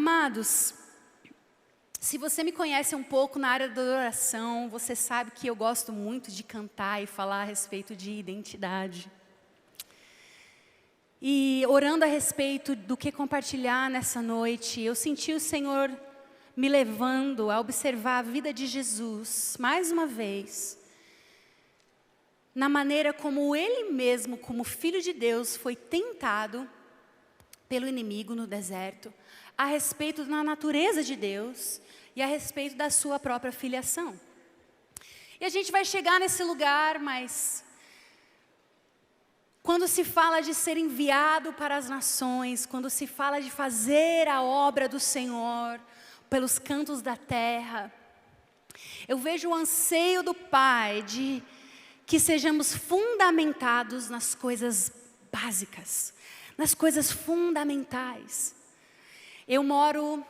Amados, se você me conhece um pouco na área da adoração, você sabe que eu gosto muito de cantar e falar a respeito de identidade. E orando a respeito do que compartilhar nessa noite, eu senti o Senhor me levando a observar a vida de Jesus, mais uma vez, na maneira como Ele mesmo, como Filho de Deus, foi tentado pelo inimigo no deserto, a respeito da natureza de Deus e a respeito da sua própria filiação. E a gente vai chegar nesse lugar, mas quando se fala de ser enviado para as nações, quando se fala de fazer a obra do Senhor pelos cantos da terra, eu vejo o anseio do Pai de que sejamos fundamentados nas coisas básicas, nas coisas fundamentais. Eu moro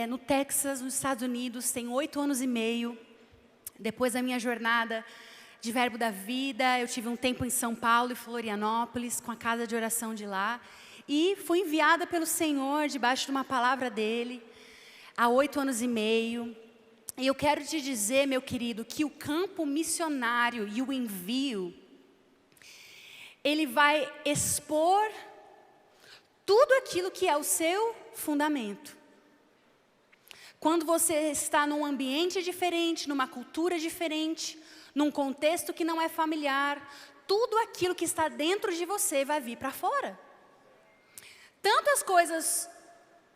no Texas, nos Estados Unidos, tenho 8 anos e meio. Depois da minha jornada de Verbo da Vida, eu tive um tempo em São Paulo e Florianópolis, com a casa de oração de lá. E fui enviada pelo Senhor, debaixo de uma palavra dEle, há 8 anos e meio. E eu quero te dizer, meu querido, que o campo missionário e o envio, ele vai expor tudo aquilo que é o seu fundamento. Quando você está num ambiente diferente, numa cultura diferente, num contexto que não é familiar, tudo aquilo que está dentro de você vai vir para fora. Tanto as coisas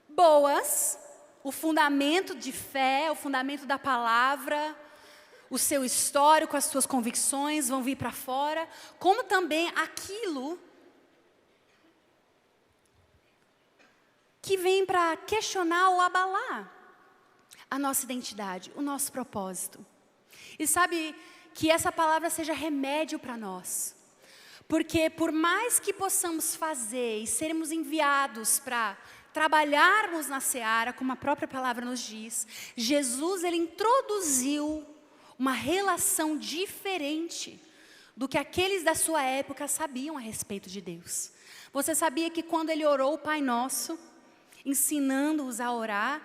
boas, o fundamento de fé, o fundamento da palavra, o seu histórico, as suas convicções vão vir para fora, como também aquilo que vem para questionar ou abalar a nossa identidade, o nosso propósito. E sabe que essa palavra seja remédio para nós. Porque por mais que possamos fazer e sermos enviados para trabalharmos na seara, como a própria palavra nos diz, Jesus, Ele introduziu uma relação diferente do que aqueles da sua época sabiam a respeito de Deus. Você sabia que quando Ele orou o Pai Nosso, ensinando-os a orar,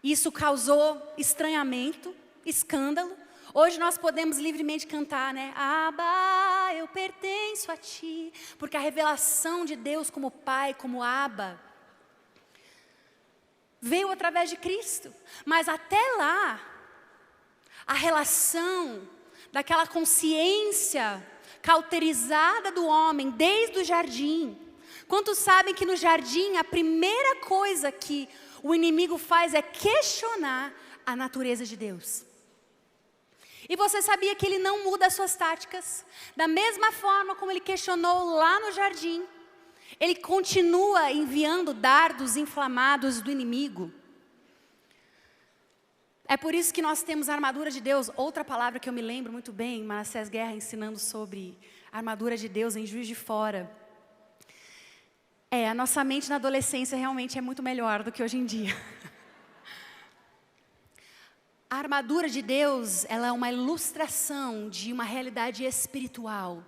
isso causou estranhamento, escândalo? Hoje nós podemos livremente cantar, né? Abba, eu pertenço a Ti. Porque a revelação de Deus como Pai, como Abba, veio através de Cristo. Mas até lá, a relação daquela consciência cauterizada do homem desde o jardim. Quantos sabem que no jardim a primeira coisa que o inimigo faz é questionar a natureza de Deus? E você sabia que ele não muda as suas táticas? Da mesma forma como ele questionou lá no jardim, ele continua enviando dardos inflamados do inimigo. É por isso que nós temos a armadura de Deus. Outra palavra que eu me lembro muito bem, Manassés Guerra ensinando sobre a armadura de Deus em Juiz de Fora. A nossa mente na adolescência realmente é muito melhor do que hoje em dia. A armadura de Deus, ela é uma ilustração de uma realidade espiritual.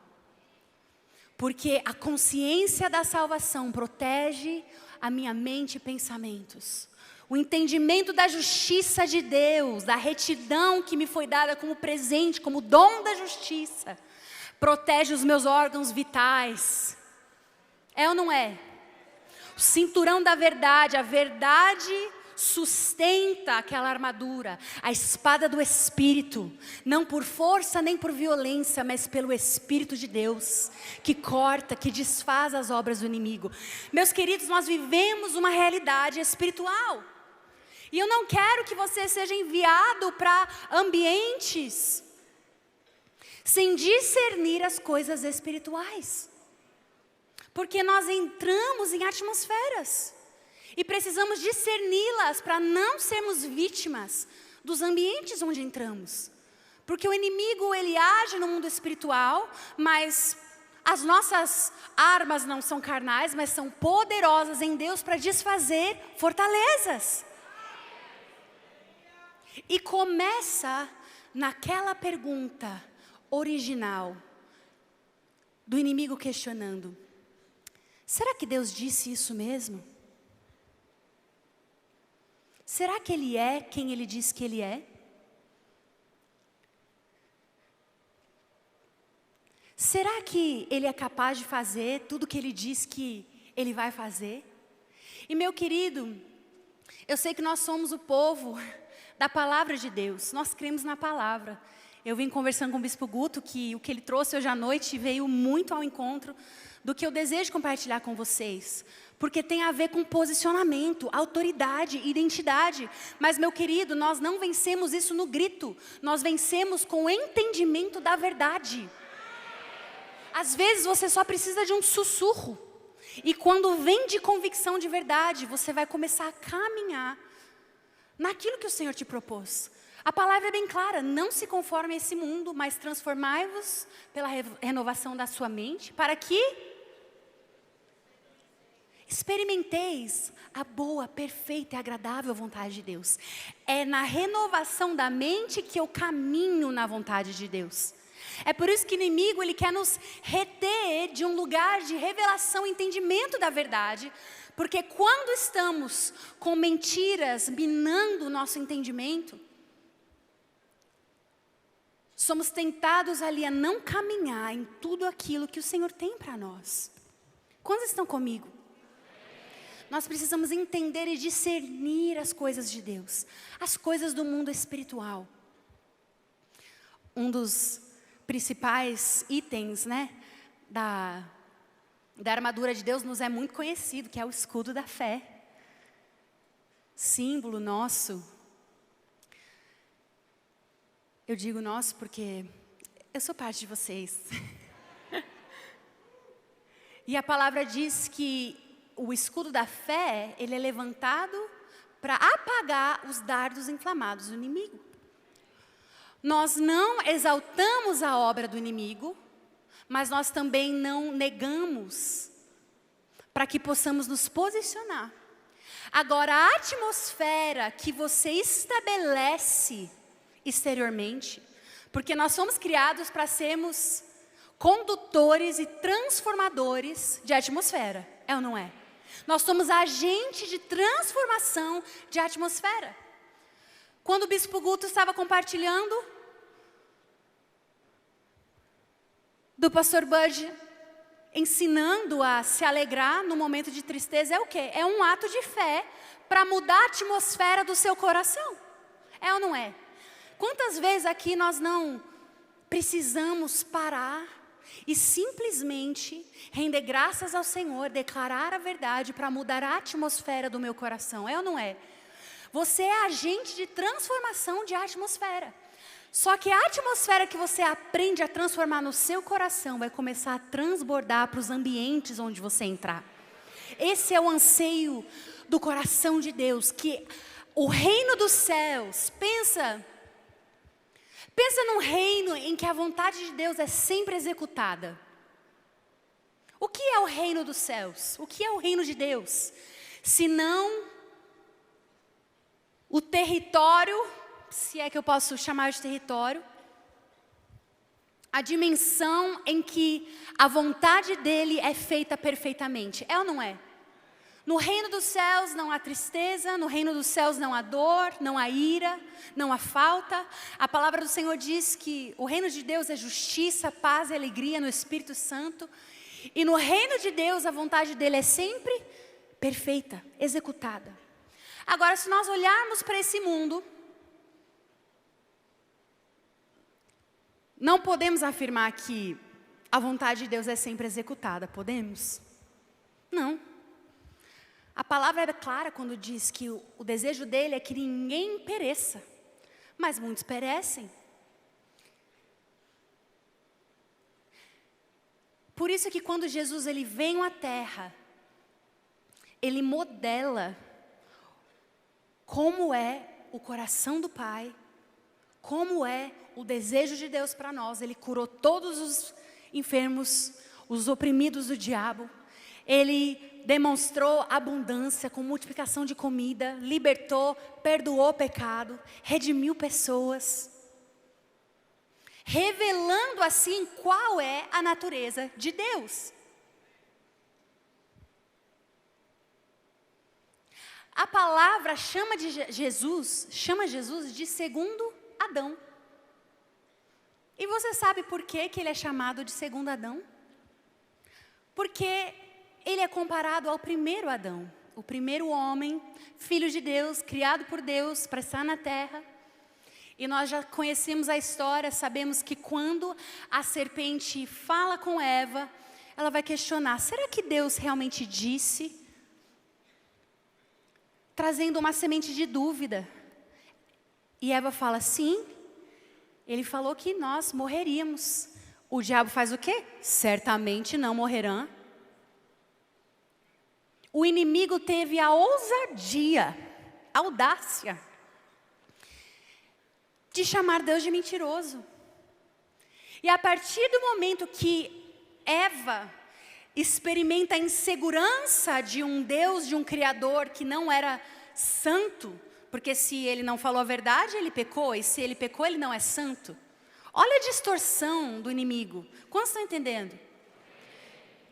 Porque a consciência da salvação protege a minha mente e pensamentos. O entendimento da justiça de Deus, da retidão que me foi dada como presente, como dom da justiça, protege os meus órgãos vitais. É ou não é? O cinturão da verdade, a verdade sustenta aquela armadura, a espada do Espírito, não por força nem por violência, mas pelo Espírito de Deus, que corta, que desfaz as obras do inimigo. Meus queridos, nós vivemos uma realidade espiritual, e eu não quero que você seja enviado para ambientes sem discernir as coisas espirituais, porque nós entramos em atmosferas, e precisamos discerni-las para não sermos vítimas dos ambientes onde entramos. Porque o inimigo, ele age no mundo espiritual, mas as nossas armas não são carnais, mas são poderosas em Deus para desfazer fortalezas. E começa naquela pergunta original do inimigo questionando: será que Deus disse isso mesmo? Será que Ele é quem Ele diz que Ele é? Será que Ele é capaz de fazer tudo o que Ele diz que Ele vai fazer? E meu querido, eu sei que nós somos o povo da palavra de Deus, nós cremos na palavra. Eu vim conversando com o Bispo Guto que o que ele trouxe hoje à noite veio muito ao encontro do que eu desejo compartilhar com vocês. Porque tem a ver com posicionamento, autoridade, identidade. Mas meu querido, nós não vencemos isso no grito, nós vencemos com o entendimento da verdade. Às vezes você só precisa de um sussurro. E quando vem de convicção de verdade, você vai começar a caminhar naquilo que o Senhor te propôs. A palavra é bem clara, não se conforme a esse mundo, mas transformai-vos pela renovação da sua mente, para que experimenteis a boa, perfeita e agradável vontade de Deus. É na renovação da mente que eu caminho na vontade de Deus. É por isso que o inimigo, ele quer nos reter de um lugar de revelação e entendimento da verdade. Porque quando estamos com mentiras minando o nosso entendimento, somos tentados ali a não caminhar em tudo aquilo que o Senhor tem para nós. Quantos estão comigo? Nós precisamos entender e discernir as coisas de Deus, as coisas do mundo espiritual. Um dos principais itens, da armadura de Deus nos é muito conhecido, que é o escudo da fé. Símbolo nosso. Eu digo nosso porque eu sou parte de vocês. E a palavra diz que o escudo da fé, ele é levantado para apagar os dardos inflamados do inimigo. Nós não exaltamos a obra do inimigo, mas nós também não negamos para que possamos nos posicionar. Agora, a atmosfera que você estabelece exteriormente, porque nós somos criados para sermos condutores e transformadores de atmosfera, é ou não é? Nós somos agentes de transformação de atmosfera. Quando o Bispo Guto estava compartilhando do Pastor Bud, ensinando a se alegrar no momento de tristeza, é o quê? É um ato de fé para mudar a atmosfera do seu coração. É ou não é? Quantas vezes aqui nós não precisamos parar e simplesmente render graças ao Senhor, declarar a verdade para mudar a atmosfera do meu coração, é ou não é? Você é agente de transformação de atmosfera. Só que a atmosfera que você aprende a transformar no seu coração vai começar a transbordar para os ambientes onde você entrar. Esse é o anseio do coração de Deus, que o reino dos céus, pensa num reino em que a vontade de Deus é sempre executada. O que é o reino dos céus? O que é o reino de Deus? Se não o território, se é que eu posso chamar de território, a dimensão em que a vontade dele é feita perfeitamente. É ou não é? No reino dos céus não há tristeza, no reino dos céus não há dor, não há ira, não há falta. A palavra do Senhor diz que o reino de Deus é justiça, paz e alegria no Espírito Santo. E no reino de Deus a vontade dele é sempre perfeita, executada. Agora, se nós olharmos para esse mundo, não podemos afirmar que a vontade de Deus é sempre executada, podemos? Não. A palavra é clara quando diz que o desejo dele é que ninguém pereça, mas muitos perecem. Por isso que quando Jesus ele vem à terra, ele modela como é o coração do Pai, como é o desejo de Deus para nós. Ele curou todos os enfermos, os oprimidos do diabo. Ele demonstrou abundância com multiplicação de comida, libertou, perdoou pecado, redimiu pessoas, revelando assim qual é a natureza de Deus. A palavra chama Jesus de segundo Adão. E você sabe por que ele é chamado de segundo Adão? Porque ele é comparado ao primeiro Adão, o primeiro homem, filho de Deus, criado por Deus para estar na terra. E nós já conhecemos a história, sabemos que quando a serpente fala com Eva, ela vai questionar, será que Deus realmente disse? Trazendo uma semente de dúvida. E Eva fala, sim, ele falou que nós morreríamos. O diabo faz o quê? Certamente não morrerão. O inimigo teve a ousadia, a audácia, de chamar Deus de mentiroso. E a partir do momento que Eva experimenta a insegurança de um Deus, de um Criador que não era santo, porque se ele não falou a verdade, ele pecou, e se ele pecou, ele não é santo. Olha a distorção do inimigo. Quantos estão entendendo?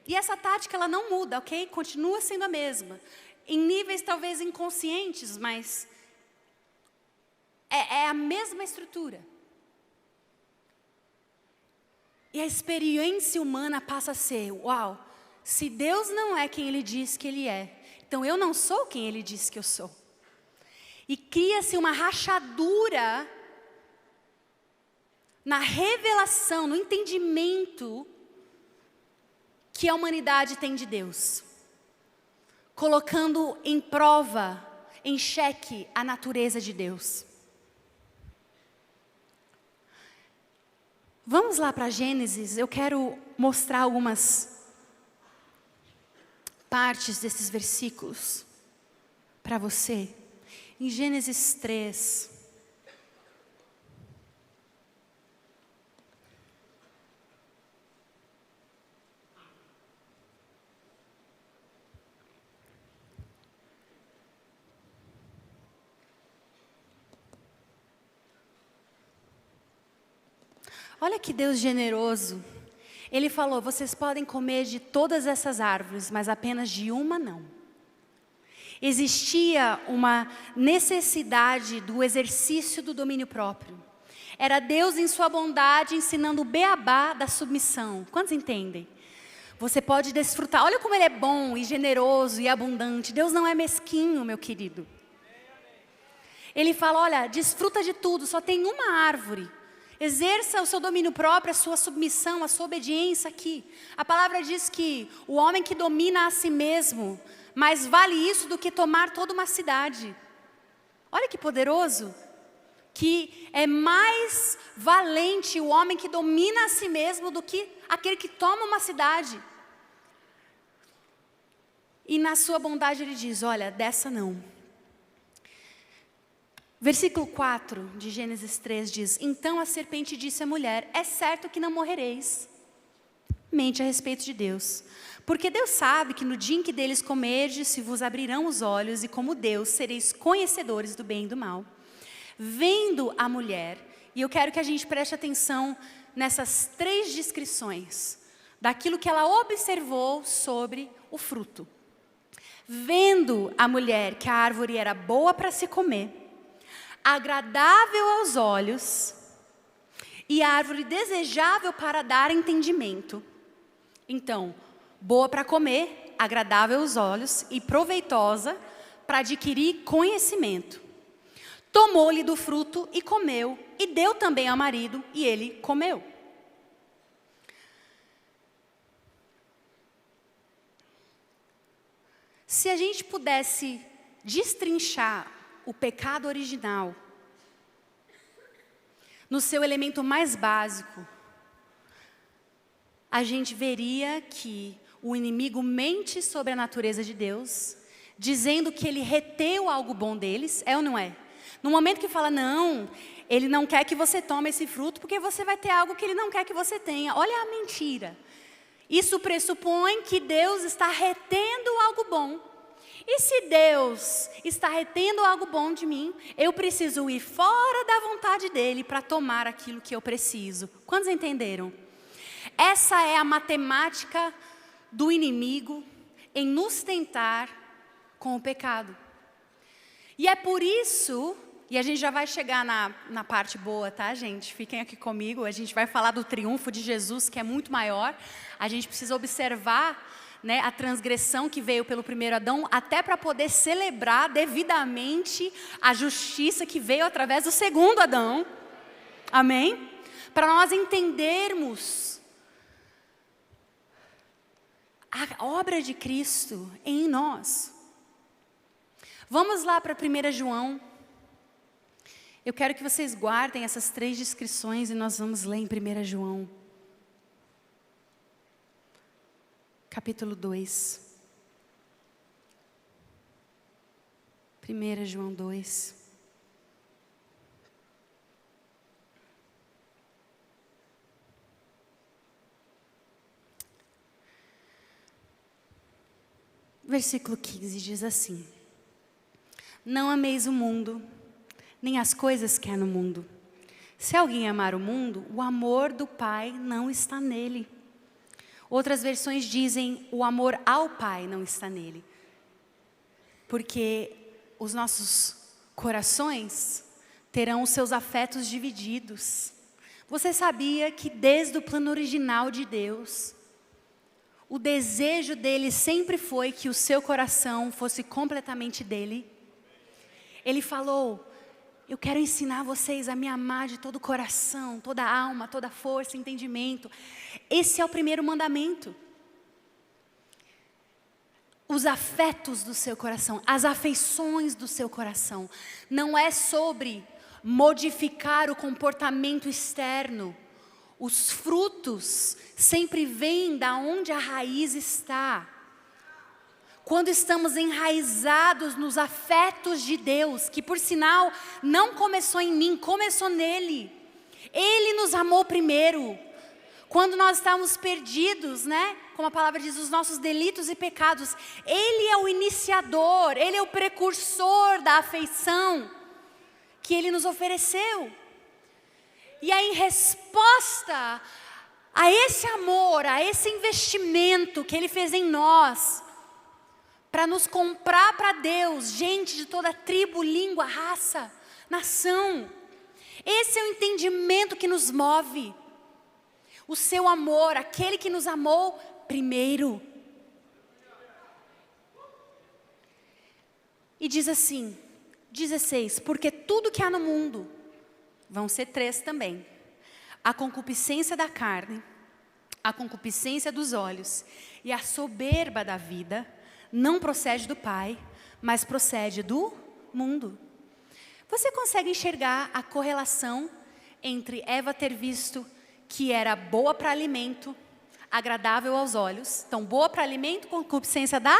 E essa tática, ela não muda, ok? Continua sendo a mesma. Em níveis talvez inconscientes, mas é a mesma estrutura. E a experiência humana passa a ser, uau, se Deus não é quem Ele diz que Ele é, então eu não sou quem Ele diz que eu sou. E cria-se uma rachadura na revelação, no entendimento que a humanidade tem de Deus, colocando em prova, em xeque, a natureza de Deus. Vamos lá para Gênesis, eu quero mostrar algumas partes desses versículos para você. Em Gênesis 3. Olha que Deus generoso. Ele falou, vocês podem comer de todas essas árvores, mas apenas de uma não. Existia uma necessidade do exercício do domínio próprio. Era Deus em sua bondade ensinando o beabá da submissão. Quantos entendem? Você pode desfrutar, olha como Ele é bom e generoso e abundante. Deus não é mesquinho, meu querido. Ele fala, olha, desfruta de tudo, só tem uma árvore. Exerça o seu domínio próprio, a sua submissão, a sua obediência aqui. A palavra diz que o homem que domina a si mesmo, mais vale isso do que tomar toda uma cidade. Olha que poderoso. Que é mais valente o homem que domina a si mesmo do que aquele que toma uma cidade. E na sua bondade Ele diz, olha, dessa não. Versículo 4 de Gênesis 3 diz, então a serpente disse à mulher, é certo que não morrereis. Mente a respeito de Deus. Porque Deus sabe que no dia em que deles comerdes, se vos abrirão os olhos, e como Deus, sereis conhecedores do bem e do mal. Vendo a mulher, e eu quero que a gente preste atenção nessas 3 descrições, daquilo que ela observou sobre o fruto. Vendo a mulher que a árvore era boa para se comer, agradável aos olhos, e árvore desejável para dar entendimento. Então, boa para comer, agradável aos olhos e proveitosa para adquirir conhecimento. Tomou-lhe do fruto e comeu, e deu também ao marido, e ele comeu. Se a gente pudesse destrinchar o pecado original, no seu elemento mais básico, a gente veria que o inimigo mente sobre a natureza de Deus, dizendo que Ele reteu algo bom deles, é ou não é? No momento que fala, não, Ele não quer que você tome esse fruto, porque você vai ter algo que Ele não quer que você tenha. Olha a mentira. Isso pressupõe que Deus está retendo algo bom. E se Deus está retendo algo bom de mim, eu preciso ir fora da vontade dEle para tomar aquilo que eu preciso. Quantos entenderam? Essa é a matemática do inimigo em nos tentar com o pecado. E é por isso, e a gente já vai chegar na parte boa, tá, gente? Fiquem aqui comigo, a gente vai falar do triunfo de Jesus, que é muito maior. A gente precisa observar, né, a transgressão que veio pelo primeiro Adão, até para poder celebrar devidamente a justiça que veio através do segundo Adão. Amém? Para nós entendermos a obra de Cristo em nós. Vamos lá para 1 João. Eu quero que vocês guardem essas 3 descrições e nós vamos ler em 1 João. Capítulo 2. 1 João 2. Versículo 15 diz assim: não ameis o mundo, nem as coisas que há no mundo. Se alguém amar o mundo, o amor do Pai não está nele. Outras versões dizem, o amor ao Pai não está nele. Porque os nossos corações terão os seus afetos divididos. Você sabia que desde o plano original de Deus, o desejo dele sempre foi que o seu coração fosse completamente dele? Ele falou, eu quero ensinar vocês a me amar de todo o coração, toda a alma, toda a força, entendimento. Esse é o primeiro mandamento. Os afetos do seu coração, as afeições do seu coração. Não é sobre modificar o comportamento externo. Os frutos sempre vêm da onde a raiz está. Quando estamos enraizados nos afetos de Deus, que por sinal não começou em mim, começou nele. Ele nos amou primeiro. Quando nós estávamos perdidos, né? Como a palavra diz, os nossos delitos e pecados. Ele é o iniciador, ele é o precursor da afeição que ele nos ofereceu. E aí, em resposta a esse amor, a esse investimento que ele fez em nós, para nos comprar para Deus, gente de toda tribo, língua, raça, nação. Esse é o entendimento que nos move. O seu amor, aquele que nos amou primeiro. E diz assim, 16, porque tudo que há no mundo, vão ser 3 também. A concupiscência da carne, a concupiscência dos olhos e a soberba da vida, não procede do Pai, mas procede do mundo. Você consegue enxergar a correlação entre Eva ter visto que era boa para alimento, agradável aos olhos. Então, boa para alimento, concupiscência da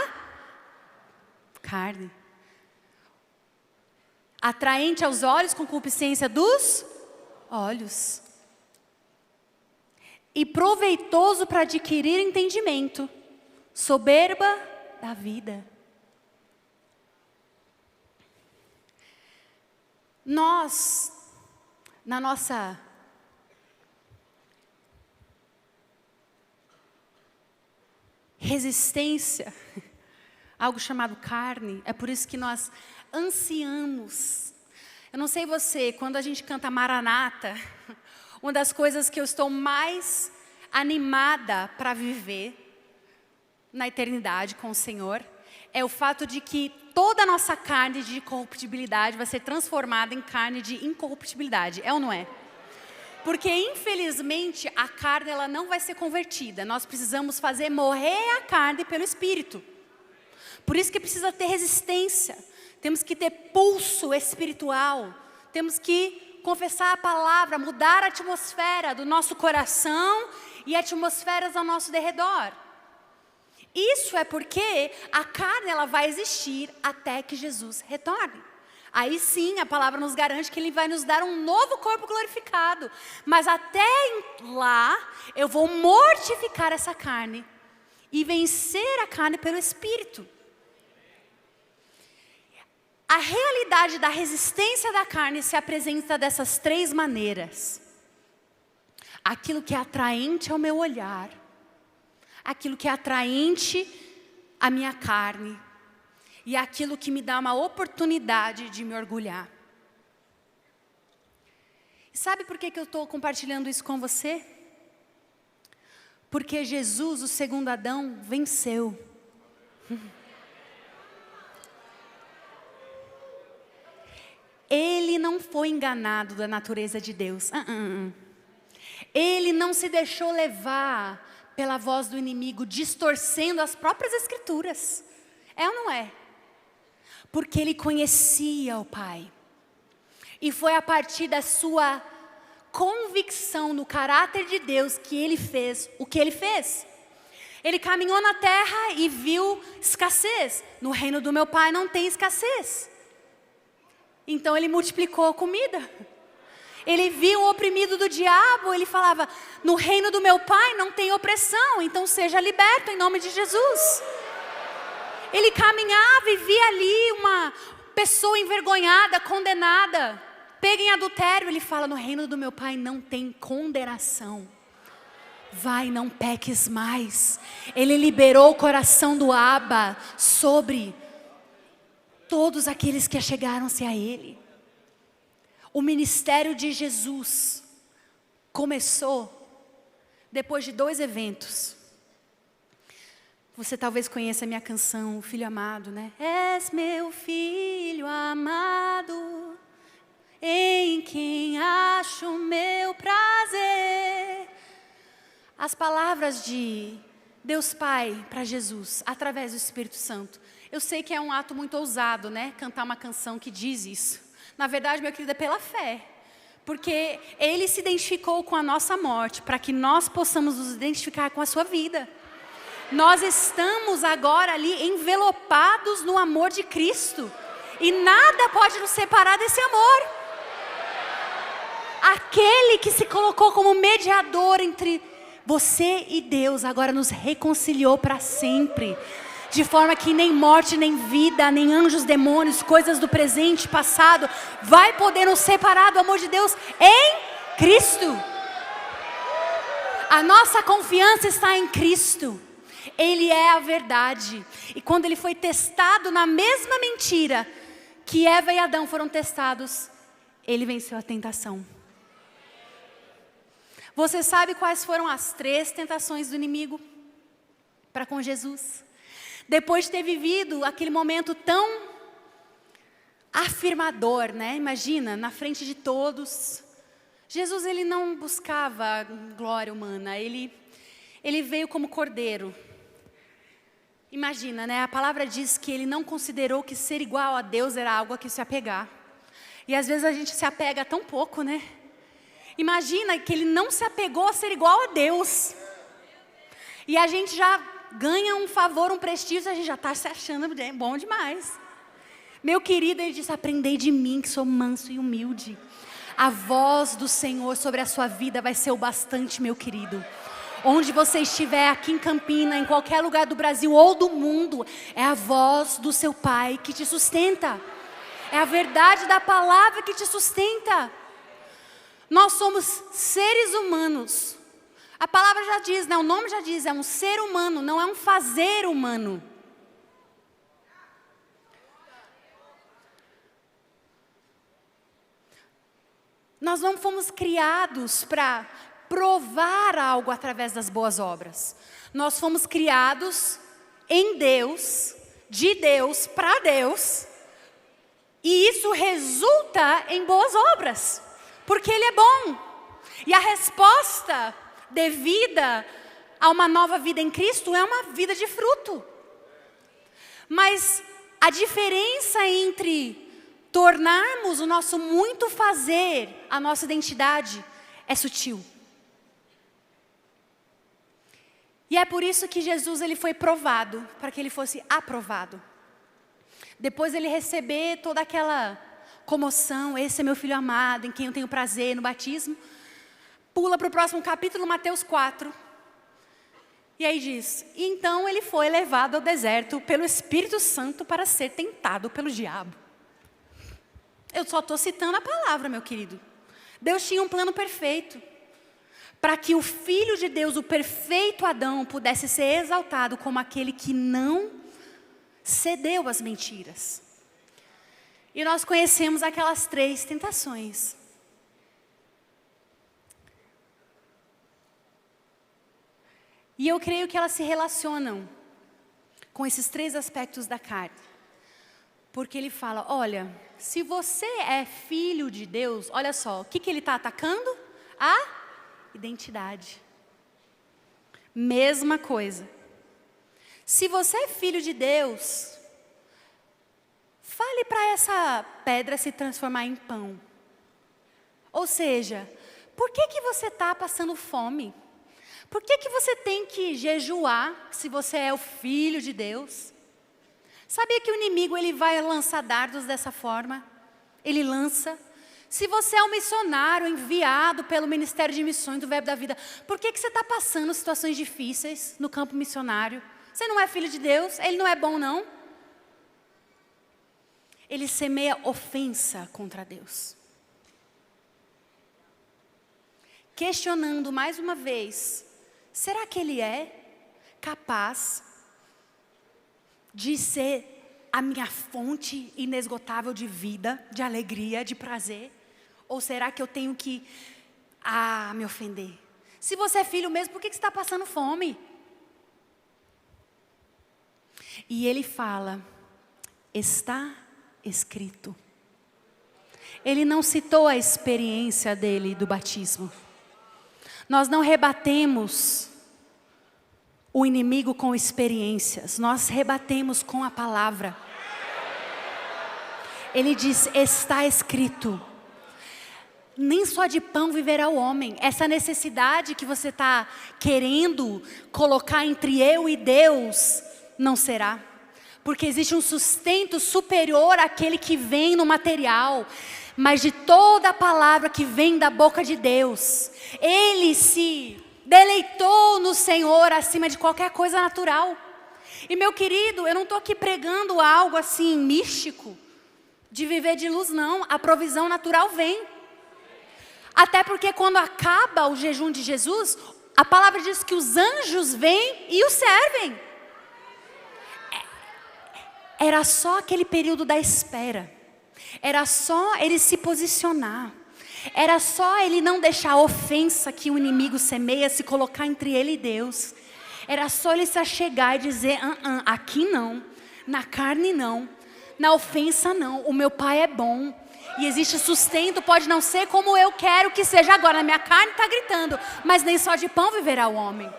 carne. Atraente aos olhos, concupiscência dos olhos. E proveitoso para adquirir entendimento, soberba da vida. Nós, na nossa resistência, algo chamado carne, é por isso que nós ansiamos. Eu não sei você, quando a gente canta Maranata, uma das coisas que eu estou mais animada para viver na eternidade com o Senhor, é o fato de que toda a nossa carne de corruptibilidade vai ser transformada em carne de incorruptibilidade, é ou não é? Porque infelizmente a carne ela não vai ser convertida, nós precisamos fazer morrer a carne pelo Espírito. Por isso que precisa ter resistência, temos que ter pulso espiritual, temos que confessar a palavra, mudar a atmosfera do nosso coração e atmosferas ao nosso derredor. Isso é porque a carne ela vai existir até que Jesus retorne. Aí sim a palavra nos garante que Ele vai nos dar um novo corpo glorificado. Mas até lá eu vou mortificar essa carne e vencer a carne pelo Espírito. A realidade da resistência da carne se apresenta dessas 3 maneiras. Aquilo que é atraente ao meu olhar, aquilo que é atraente à minha carne, E é aquilo que me dá uma oportunidade de me orgulhar. E sabe por que eu estou compartilhando isso com você? Porque Jesus, o segundo Adão, venceu. Ele não foi enganado da natureza de Deus. Ele não se deixou levar pela voz do inimigo, distorcendo as próprias escrituras. É ou não é? Porque ele conhecia o Pai. E foi a partir da sua convicção no caráter de Deus que ele fez o que ele fez. Ele caminhou na terra e viu escassez. No reino do meu Pai não tem escassez. Então ele multiplicou a comida. Ele viu o oprimido do diabo, ele falava, no reino do meu Pai não tem opressão, então seja liberto em nome de Jesus. Ele caminhava e via ali uma pessoa envergonhada, condenada, pega em adultério, ele fala, no reino do meu Pai não tem condenação. Vai, não peques mais. Ele liberou o coração do Abba sobre todos aqueles que achegaram-se a Ele. O ministério de Jesus começou depois de 2 eventos. Você talvez conheça a minha canção, Filho Amado, né? És meu filho amado, em quem acho meu prazer. As palavras de Deus Pai para Jesus, através do Espírito Santo. Eu sei que é um ato muito ousado, né? Cantar uma canção que diz isso. Na verdade, meu querido, é pela fé. Porque Ele se identificou com a nossa morte, para que nós possamos nos identificar com a sua vida. Nós estamos agora ali envelopados no amor de Cristo. E nada pode nos separar desse amor. Aquele que se colocou como mediador entre você e Deus, agora nos reconciliou para sempre. De forma que nem morte, nem vida, nem anjos, demônios, coisas do presente, passado, vai poder nos separar do amor de Deus em Cristo. A nossa confiança está em Cristo. Ele é a verdade. E quando Ele foi testado na mesma mentira que Eva e Adão foram testados, Ele venceu a tentação. Você sabe quais foram as 3 tentações do inimigo para com Jesus? Depois de ter vivido aquele momento tão afirmador, né? Imagina, na frente de todos. Jesus, Ele não buscava glória humana, Ele veio como cordeiro. Imagina, né? A palavra diz que Ele não considerou que ser igual a Deus era algo a que se apegar. E às vezes a gente se apega tão pouco, né? Imagina que Ele não se apegou a ser igual a Deus. E a gente já ganha um favor, um prestígio, a gente já está se achando bom demais. Meu querido, Ele disse, aprendei de mim que sou manso e humilde. A voz do Senhor sobre a sua vida vai ser o bastante, meu querido. Onde você estiver, aqui em Campina, em qualquer lugar do Brasil ou do mundo, é a voz do seu Pai que te sustenta. É a verdade da palavra que te sustenta. Nós somos seres humanos. A palavra já diz, né? O nome já diz, é um ser humano, não é um fazer humano. Nós não fomos criados para provar algo através das boas obras. Nós fomos criados em Deus, de Deus, para Deus. E isso resulta em boas obras, porque Ele é bom. E a resposta devida a uma nova vida em Cristo é uma vida de fruto. Mas a diferença entre tornarmos o nosso muito fazer a nossa identidade é sutil. E é por isso que Jesus ele foi provado, para que Ele fosse aprovado. Depois Ele receber toda aquela comoção, esse é meu filho amado, em quem eu tenho prazer, no batismo. Pula para o próximo capítulo, Mateus 4. E aí diz, então Ele foi levado ao deserto pelo Espírito Santo para ser tentado pelo diabo. Eu só estou citando a palavra, meu querido. Deus tinha um plano perfeito. Para que o Filho de Deus, o perfeito Adão, pudesse ser exaltado como aquele que não cedeu às mentiras. E nós conhecemos aquelas 3 tentações. E eu creio que elas se relacionam com esses 3 aspectos da carne. Porque ele fala, olha, se você é filho de Deus, olha só, o que ele está atacando? A identidade. Mesma coisa. Se você é filho de Deus, fale para essa pedra se transformar em pão. Ou seja, por que você está passando fome? Por que você tem que jejuar se você é o filho de Deus? Sabia que o inimigo ele vai lançar dardos dessa forma? Ele lança. Se você é um missionário enviado pelo Ministério de Missões do Verbo da Vida, por que você está passando situações difíceis no campo missionário? Você não é filho de Deus? Ele não é bom, não? Ele semeia ofensa contra Deus. Questionando mais uma vez, será que ele é capaz de ser a minha fonte inesgotável de vida, de alegria, de prazer? Ou será que eu tenho que me ofender? Se você é filho mesmo, por que você está passando fome? E ele fala, está escrito. Ele não citou a experiência dele do batismo. Nós não rebatemos o inimigo com experiências, nós rebatemos com a palavra. Ele diz, está escrito. Nem só de pão viverá o homem. Essa necessidade que você está querendo colocar entre eu e Deus, não será. Porque existe um sustento superior àquele que vem no material. Mas de toda a palavra que vem da boca de Deus, Ele se deleitou no Senhor acima de qualquer coisa natural. E meu querido, eu não estou aqui pregando algo assim místico, de viver de luz não, a provisão natural vem. Até porque quando acaba o jejum de Jesus, a palavra diz que os anjos vêm e o servem. Era só aquele período da espera. Era só ele se posicionar. Era só ele não deixar a ofensa que o inimigo semeia se colocar entre ele e Deus. Era só ele se achegar e dizer, aqui não, na carne não, na ofensa não, o meu pai é bom. E existe sustento, pode não ser como eu quero que seja agora. Na minha carne está gritando, mas nem só de pão viverá o homem.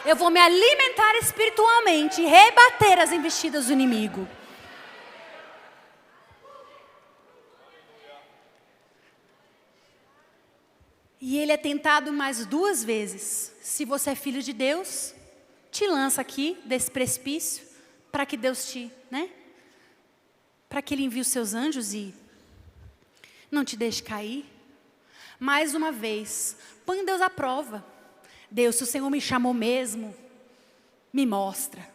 Eu vou me alimentar espiritualmente e rebater as investidas do inimigo. E ele é tentado mais 2 vezes. Se você é filho de Deus, te lança aqui desse precipício para que Deus para que ele envie os seus anjos e não te deixe cair. Mais uma vez, põe Deus à prova. Deus, se o Senhor me chamou mesmo, me mostra.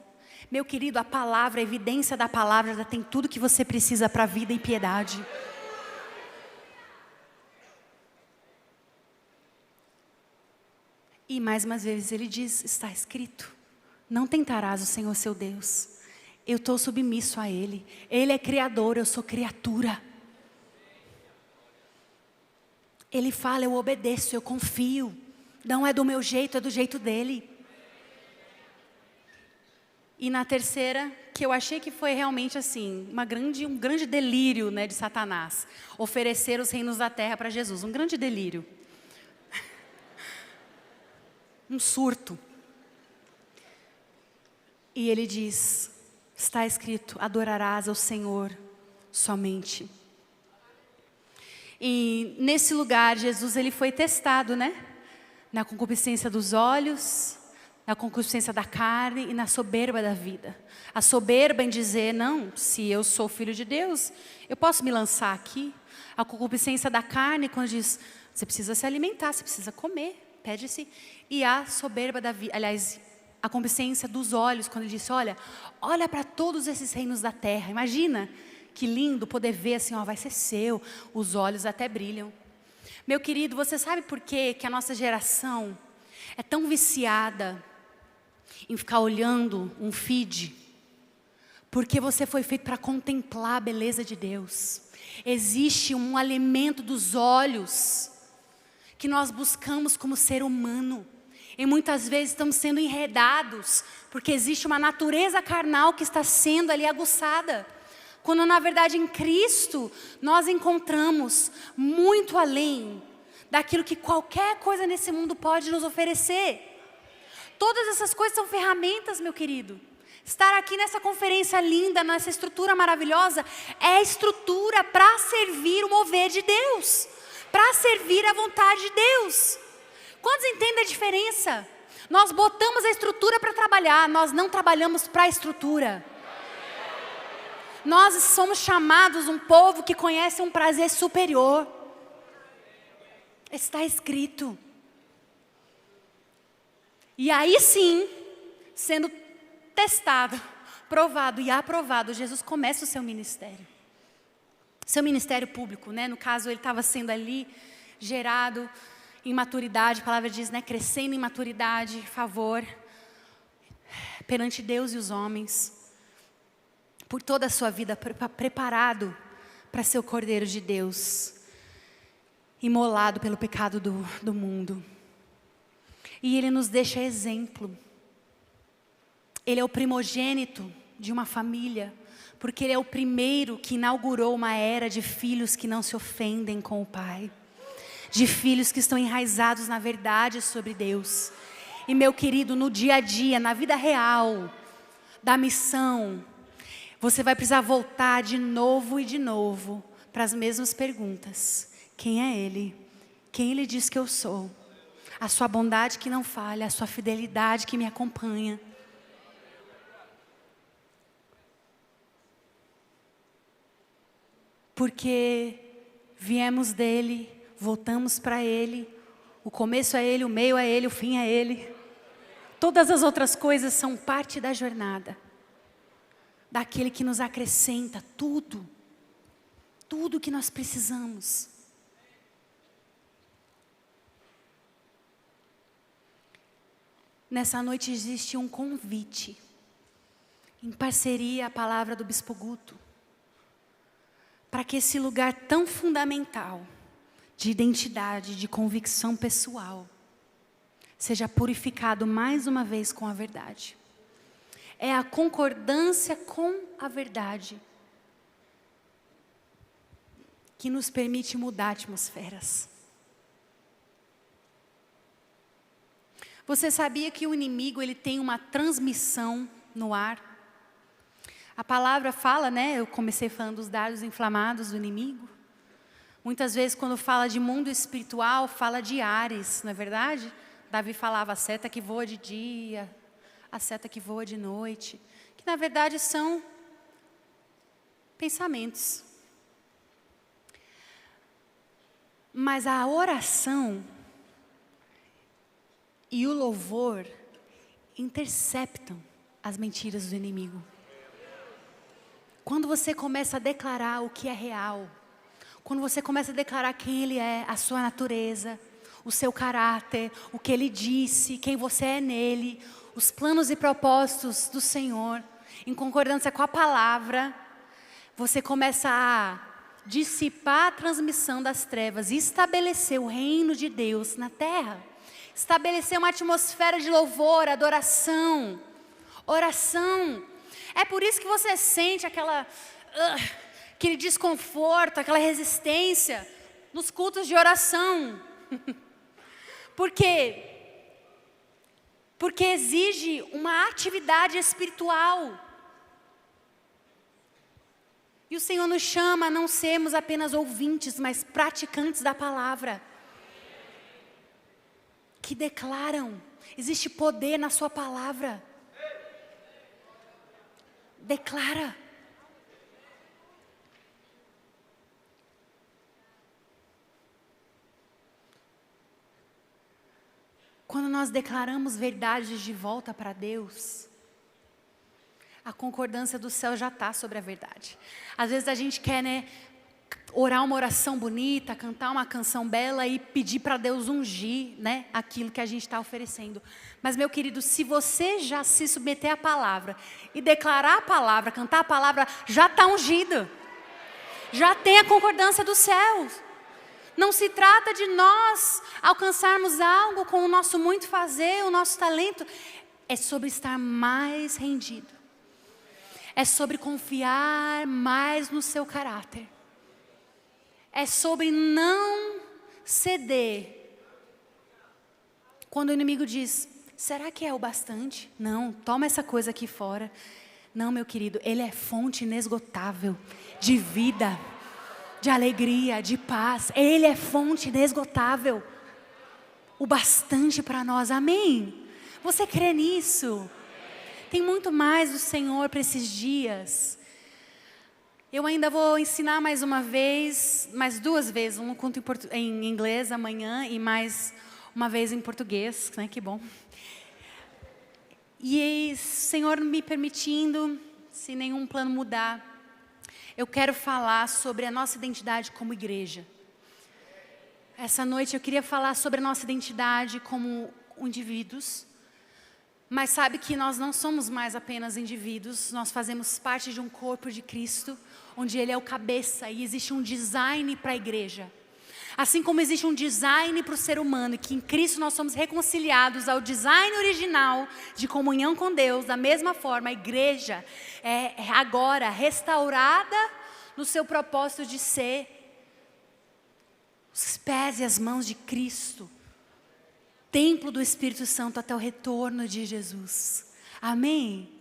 Meu querido, a palavra, a evidência da palavra já tem tudo que você precisa para a vida e piedade. E mais umas vezes ele diz, está escrito, não tentarás o Senhor seu Deus. Eu estou submisso a Ele. Ele é criador, eu sou criatura. Ele fala, eu obedeço, eu confio. Não é do meu jeito, é do jeito dele. E na terceira, que eu achei que foi realmente assim, um grande delírio de Satanás. Oferecer os reinos da terra para Jesus, um grande delírio. Um surto. E ele diz, está escrito, adorarás ao Senhor somente. E nesse lugar, Jesus ele foi testado, na concupiscência dos olhos, na concupiscência da carne e na soberba da vida. A soberba em dizer, não, se eu sou filho de Deus, eu posso me lançar aqui. A concupiscência da carne, quando diz, você precisa se alimentar, você precisa comer, pede-se. E a soberba da vida, aliás, a concupiscência dos olhos, quando ele disse, olha para todos esses reinos da terra. Imagina que lindo poder ver assim, vai ser seu, os olhos até brilham. Meu querido, você sabe por que a nossa geração é tão viciada em ficar olhando um feed? Porque você foi feito para contemplar a beleza de Deus. Existe um alimento dos olhos que nós buscamos como ser humano. E muitas vezes estamos sendo enredados, porque existe uma natureza carnal que está sendo ali aguçada. Quando na verdade em Cristo nós encontramos muito além daquilo que qualquer coisa nesse mundo pode nos oferecer. Todas essas coisas são ferramentas, meu querido. Estar aqui nessa conferência linda, nessa estrutura maravilhosa, é estrutura para servir o mover de Deus, para servir a vontade de Deus. Quantos entendem a diferença? Nós botamos a estrutura para trabalhar, nós não trabalhamos para a estrutura. Nós somos chamados um povo que conhece um prazer superior. Está escrito. E aí sim, sendo testado, provado e aprovado, Jesus começa o seu ministério. Seu ministério público, né? No caso, ele estava sendo ali gerado em maturidade, a palavra diz, né? Crescendo em maturidade, favor, perante Deus e os homens. Por toda a sua vida, preparado para ser o Cordeiro de Deus, imolado pelo pecado do mundo. E Ele nos deixa exemplo. Ele é o primogênito de uma família, porque Ele é o primeiro que inaugurou uma era de filhos que não se ofendem com o Pai. De filhos que estão enraizados na verdade sobre Deus. E meu querido, no dia a dia, na vida real, da missão, você vai precisar voltar de novo e de novo para as mesmas perguntas. Quem é Ele? Quem Ele diz que eu sou? A sua bondade que não falha, a sua fidelidade que me acompanha. Porque viemos dEle, voltamos para Ele, o começo é Ele, o meio é Ele, o fim é Ele. Todas as outras coisas são parte da jornada. Daquele que nos acrescenta tudo que nós precisamos. Nessa noite existe um convite, em parceria a palavra do Bispo Guto, para que esse lugar tão fundamental, de identidade, de convicção pessoal, seja purificado mais uma vez com a verdade. É a concordância com a verdade que nos permite mudar atmosferas. Você sabia que o inimigo ele tem uma transmissão no ar? A palavra fala, né? Eu comecei falando dos dardos inflamados do inimigo. Muitas vezes quando fala de mundo espiritual, fala de ares, não é verdade? Davi falava a seta que voa de dia, a seta que voa de noite, que na verdade são pensamentos. Mas a oração e o louvor interceptam as mentiras do inimigo. Quando você começa a declarar o que é real, quando você começa a declarar quem Ele é, a sua natureza, o seu caráter, o que Ele disse, quem você é nele, os planos e propósitos do Senhor, em concordância com a palavra, você começa a dissipar a transmissão das trevas e estabelecer o reino de Deus na terra. Estabelecer uma atmosfera de louvor, adoração, oração. É por isso que você sente aquele desconforto, aquela resistência nos cultos de oração. Por quê? Porque exige uma atividade espiritual. E o Senhor nos chama a não sermos apenas ouvintes, mas praticantes da palavra. Que declaram, existe poder na sua palavra. Declara. Quando nós declaramos verdades de volta para Deus, a concordância do céu já está sobre a verdade. Às vezes a gente quer, orar uma oração bonita, cantar uma canção bela e pedir para Deus ungir, né, aquilo que a gente está oferecendo. Mas, meu querido, se você já se submeter à palavra e declarar a palavra, cantar a palavra, já está ungido. Já tem a concordância dos céus. Não se trata de nós alcançarmos algo com o nosso muito fazer, o nosso talento. É sobre estar mais rendido. É sobre confiar mais no seu caráter. É sobre não ceder. Quando o inimigo diz, será que é o bastante? Não, toma essa coisa aqui fora. Não, meu querido, Ele é fonte inesgotável de vida, de alegria, de paz. Ele é fonte inesgotável. O bastante para nós, amém? Você crê nisso? Tem muito mais do Senhor para esses dias. Eu ainda vou ensinar mais uma vez, mais duas vezes, um culto em inglês amanhã e mais uma vez em português, né? Que bom. E Senhor me permitindo, se nenhum plano mudar, eu quero falar sobre a nossa identidade como igreja. Essa noite eu queria falar sobre a nossa identidade como indivíduos. Mas sabe que nós não somos mais apenas indivíduos, nós fazemos parte de um corpo de Cristo, onde Ele é o cabeça e existe um design para a igreja. Assim como existe um design para o ser humano, e que em Cristo nós somos reconciliados ao design original de comunhão com Deus, da mesma forma a igreja é agora restaurada no seu propósito de ser os pés e as mãos de Cristo. Templo do Espírito Santo até o retorno de Jesus. Amém?